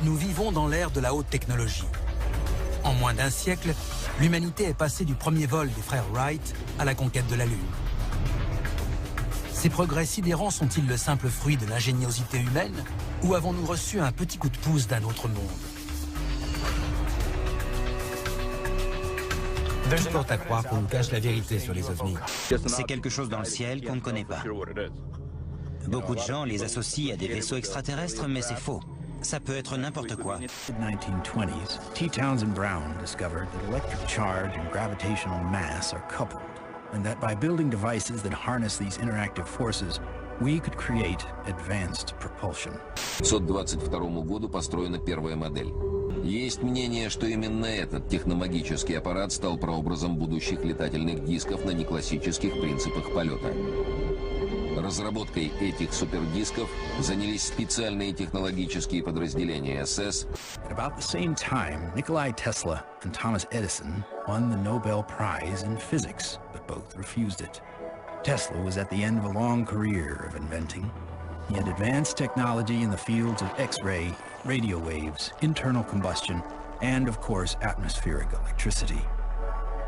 Nous vivons dans l'ère de la haute technologie. En moins d'un siècle, l'humanité est passée du premier vol des frères Wright à la conquête de la Lune. Ces progrès sidérants sont-ils le simple fruit de l'ingéniosité humaine ou avons-nous reçu un petit coup de pouce d'un autre monde? Tout porte à croire qu'on nous cache la vérité sur les ovnis. C'est quelque chose dans le ciel qu'on ne connaît pas. Beaucoup de gens les associent à des vaisseaux extraterrestres, mais c'est faux. Ça peut être n'importe quoi. In the 1920s, T. Townsend Brown discovered that electric charge and gravitational mass are coupled, and that by building devices that harness these interactive forces, we could create advanced propulsion. К 1922 году построена первая модель. Есть мнение, что именно этот техномагический аппарат стал прообразом будущих летательных дисков на неклассических принципах полета. Разработкой этих супердисков занялись специальные технологические подразделения СС. At about the same time, Nikola Tesla and Thomas Edison won the Nobel Prize in Physics, but both refused it. Tesla was at the end of a long career of inventing. He had advanced technology in the fields of X-ray, radio waves, internal combustion, and of course atmospheric electricity.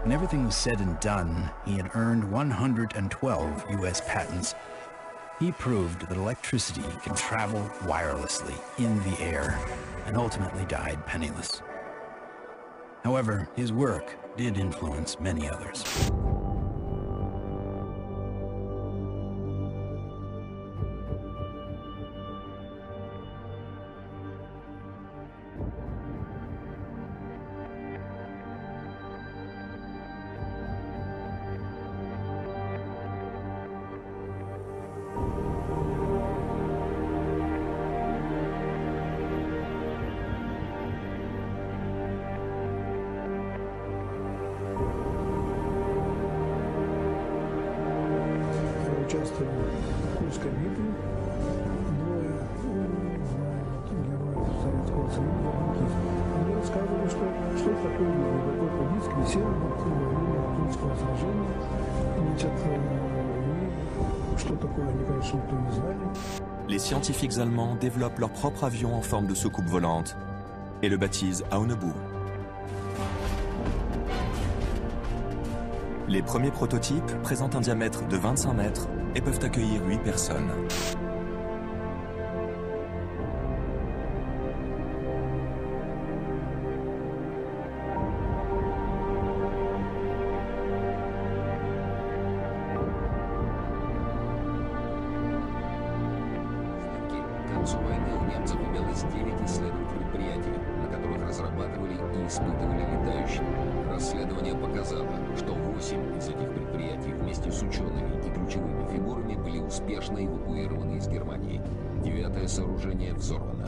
When everything was said and done, he had earned 112 US patents. He proved that electricity can travel wirelessly in the air, and ultimately died penniless. However, his work did influence many others. Участвовали в Курской битве, двое героев Советского Союза, они рассказывали, что такое такой диск висел во время Курского сражения. Значит, что такое, они, конечно, никто не знали. Les scientifiques allemands développent leur propre avion en forme de soucoupe volante et le baptisent Aunebu. Les premiers prototypes présentent un diamètre de 25 mètres et peuvent accueillir 8 personnes. К концу войны у немцев имелось 9 исследовательских предприятий, на которых разрабатывали и испытывали летающие. Расследование показало, что 8 из этих предприятий вместе с учеными и ключевыми фигурами были успешно эвакуированы из Германии. 9-е сооружение взорвано.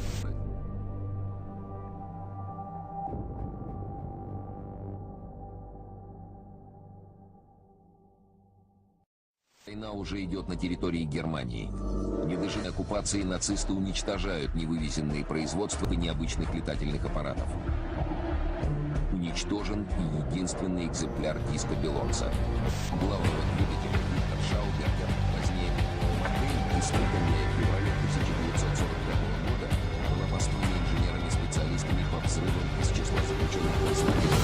Война уже идет на территории Германии. Не дожидаясь оккупации, нацисты уничтожают невывезенные производства и необычных летательных аппаратов. Уничтожен и единственный экземпляр диска Белонца. Главного двигателя Виктор Шаубергер, позднее модель, испытанная в феврале 1945 года, была построена инженерами-специалистами по взрывам из числа заключенных в Израиле.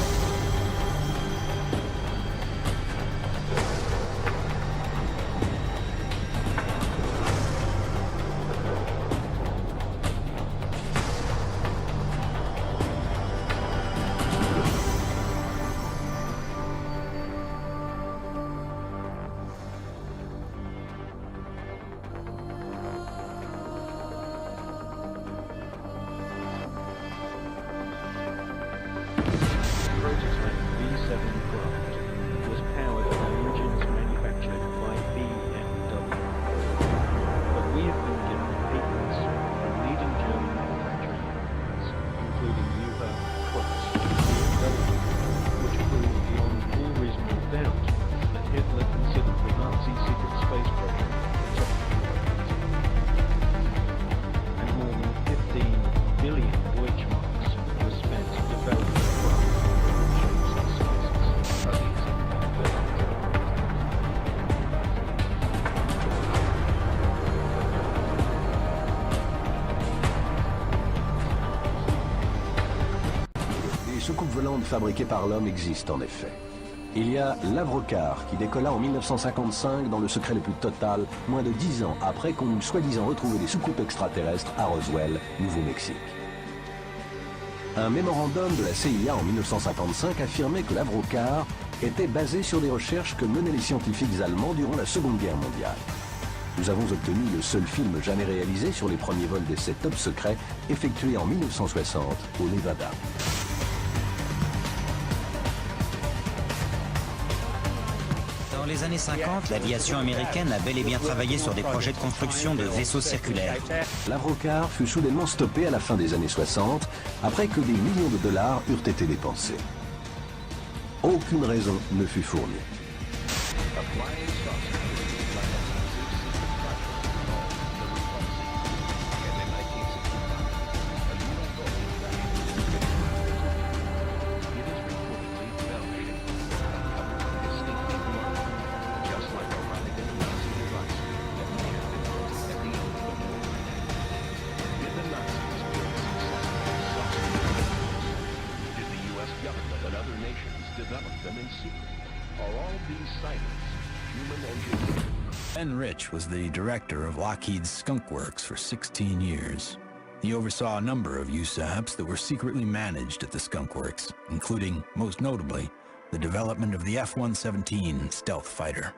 soucoupes volantes fabriquées par l'homme existent en effet. Il y a l'Avrocar qui décolla en 1955 dans le secret le plus total, moins de 10 ans après qu'on eût soi-disant retrouvé des soucoupes extraterrestres à Roswell, Nouveau-Mexique. Un mémorandum de la CIA en 1955 affirmait que l'Avrocar était basé sur des recherches que menaient les scientifiques allemands durant la Seconde Guerre mondiale. Nous avons obtenu le seul film jamais réalisé sur les premiers vols d'essai top secret effectués en 1960 au Nevada. Dans les années 50, l'aviation américaine a bel et bien travaillé sur des projets de construction de vaisseaux circulaires. L'Avrocar fut soudainement stoppé à la fin des années 60, après que des millions de dollars eurent été dépensés. Aucune raison ne fut fournie. Ben Rich was the director of Lockheed's Skunk Works for 16 years. He oversaw a number of USAPs that were secretly managed at the Skunk Works, including, most notably, the development of the F-117 stealth fighter.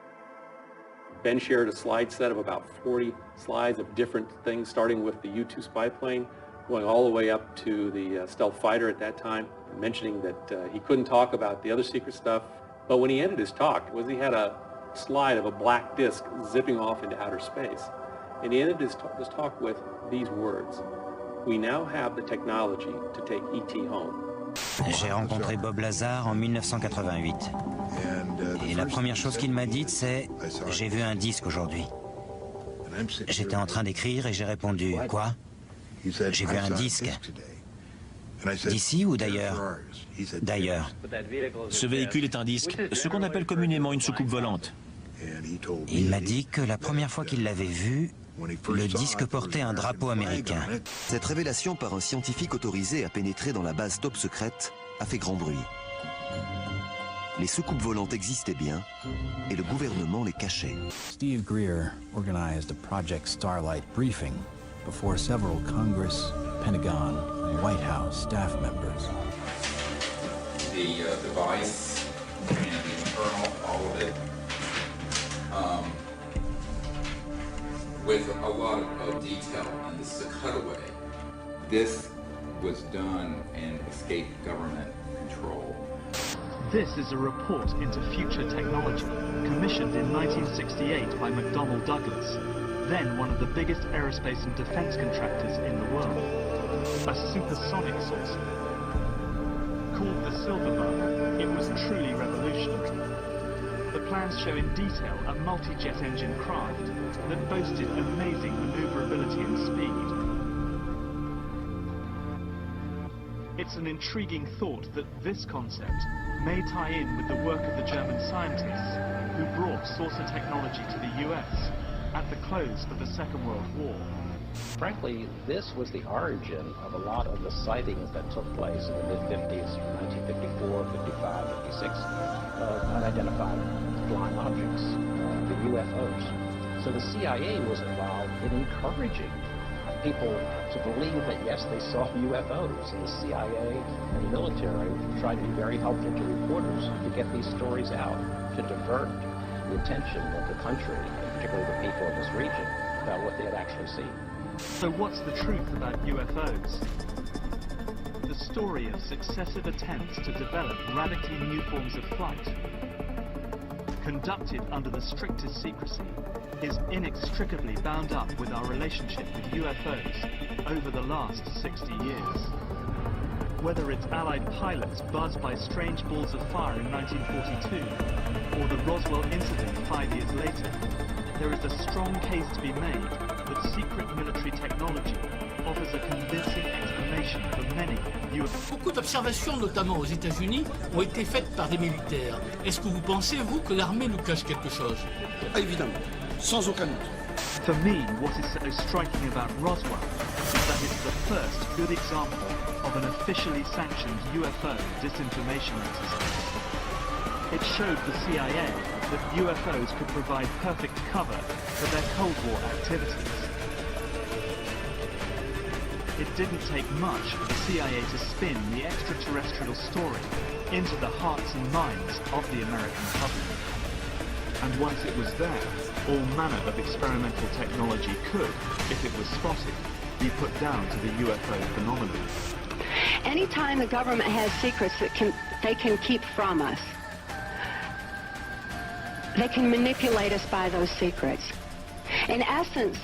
Ben shared a slide set of about 40 slides of different things, starting with the U-2 spy plane, going all the way up to the stealth fighter at that time, mentioning that he couldn't talk about the other secret stuff. But when he ended his talk, he had a slide of a black disc zipping off into outer space. And he ended his talk with these words: "We now have the technology to take E.T. home." J'ai rencontré Bob Lazar en 1988. Et la première chose qu'il m'a dite, c'est « J'ai vu un disque aujourd'hui ». J'étais en train d'écrire et j'ai répondu « Quoi ?» J'ai vu un disque. D'ici ou d'ailleurs? D'ailleurs. Ce véhicule est un disque, ce qu'on appelle communément une soucoupe volante. Il m'a dit que la première fois qu'il l'avait vu, le disque portait un drapeau américain. Cette révélation par un scientifique autorisé à pénétrer dans la base top secrète a fait grand bruit. Les soucoupes volantes existaient bien et le gouvernement les cachait. Steve Greer organized a Project Starlight briefing before several Congress, Pentagon, and White House staff members. The device and the kernel, all of it, with a lot of detail, and this is a cutaway. This was done and escaped government control. This is a report into future technology, commissioned in 1968 by McDonnell Douglas, then one of the biggest aerospace and defense contractors in the world. A supersonic saucer. Called the Silverbug, it was truly revolutionary. The plans show in detail a multi-jet engine craft that boasted amazing maneuverability and speed. It's an intriguing thought that this concept may tie in with the work of the German scientists who brought saucer technology to the US at the close of the Second World War. Frankly, this was the origin of a lot of the sightings that took place in the mid-50s, 1954, 55, 56, of unidentified flying objects, the UFOs. So the CIA was involved in encouraging people to believe that, yes, they saw UFOs. And the CIA and the military tried to be very helpful to reporters to get these stories out, to divert the attention of the country, and particularly the people of this region, about what they had actually seen. So what's the truth about UFOs? The story of successive attempts to develop radically new forms of flight, conducted under the strictest secrecy, is inextricably bound up with our relationship with UFOs over the last 60 years. Whether it's Allied pilots buzzed by strange balls of fire in 1942, or the Roswell incident 5 years later, there is a strong case to be made that secret military technology offers a convincing explanation for many UFOs. Beaucoup d'observations, notamment aux États-Unis, ont été faites par des militaires. Est-ce que vous pensez, vous, que l'armée nous cache quelque chose? Évidemment, sans aucun doute. For me, what is so striking about Roswell is that it's the first good example of of an officially sanctioned UFO disinformation exercise. It showed the CIA that UFOs could provide perfect cover for their Cold War activities. It didn't take much for the CIA to spin the extraterrestrial story into the hearts and minds of the American public. And once it was there, all manner of experimental technology could, if it was spotted, be put down to the UFO phenomenon. Anytime the government has secrets that they can keep from us, they can manipulate us by those secrets. In essence,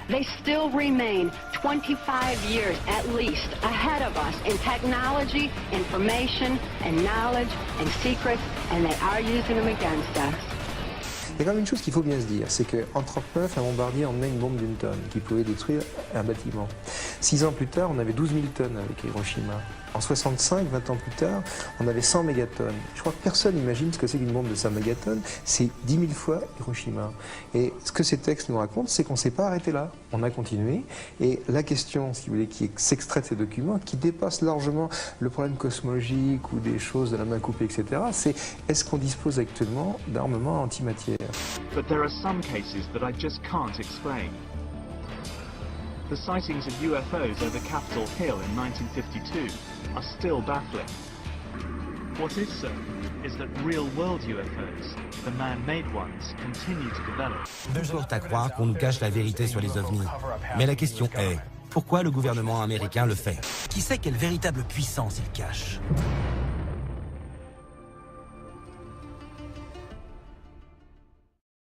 they still remain 25 years at least ahead of us in technology, information, and knowledge, and secrets, and they are using them against us. Il y a quand même une chose qu'il faut bien se dire, c'est qu'en 1939, un bombardier emmenait une bombe d'une tonne qui pouvait détruire un bâtiment. 6 ans plus tard, on avait 12 000 tonnes avec Hiroshima. En 65, 20 ans plus tard, on avait 100 mégatonnes. Je crois que personne n'imagine ce que c'est qu'une bombe de 100 mégatonnes. C'est 10 000 fois Hiroshima. Et ce que ces textes nous racontent, c'est qu'on ne s'est pas arrêté là. On a continué. Et la question, si vous voulez, qui s'extrait de ces documents, qui dépasse largement le problème cosmologique ou des choses de la main coupée, etc., c'est est-ce qu'on dispose actuellement d'armements antimatière? But there are some cases that I just can't explain. The sightings of UFOs over Capitol Hill in 1952 are still baffling. What is certain is that real-world UFOs, the man-made ones, continue to develop. Tout porte à croire qu'on nous cache la vérité sur les ovnis. Mais la question est, pourquoi le gouvernement américain le fait? Qui sait quelle véritable puissance il cache?